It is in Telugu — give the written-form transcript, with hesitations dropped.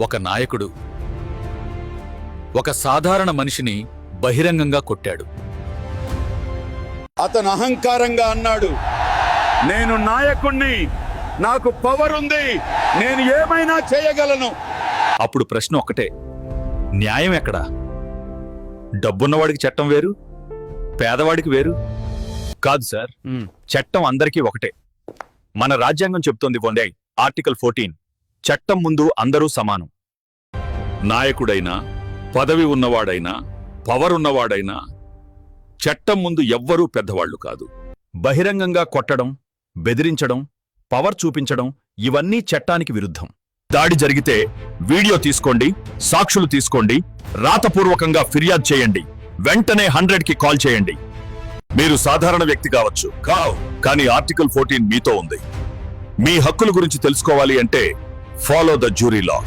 ఒక నాయకుడు ఒక సాధారణ మనిషిని బహిరంగంగా కొట్టాడు. అతను అహంకారంగా అన్నాడు, నేను నాయకుణ్ణి, నాకు పవర్ ఉంది, నేను ఏమైనా చేయగలను. అప్పుడు ప్రశ్న ఒక్కటే, న్యాయం ఎక్కడా? డబ్బున్నవాడికి చట్టం వేరు, పేదవాడికి వేరు కాదు సార్. చట్టం అందరికీ ఒకటే. మన రాజ్యాంగం చెప్తోంది పొందే ఆర్టికల్ 14, చట్టం ముందు అందరూ సమానం. నాయకుడైనా, పదవి ఉన్నవాడైనా, పవర్ ఉన్నవాడైనా చట్టం ముందు ఎవ్వరూ పెద్దవాళ్లు కాదు. బహిరంగంగా కొట్టడం, బెదిరించడం, పవర్ చూపించడం ఇవన్నీ చట్టానికి విరుద్ధం. దాడి జరిగితే వీడియో తీసుకోండి, సాక్షులు తీసుకోండి, రాతపూర్వకంగా ఫిర్యాదు చేయండి, వెంటనే 100కి కాల్ చేయండి. మీరు సాధారణ వ్యక్తి కావచ్చు, కానీ ఆర్టికల్ 14 మీతో ఉంది. మీ హక్కుల గురించి తెలుసుకోవాలి అంటే ఫాలో ద జ్యూరీ లా.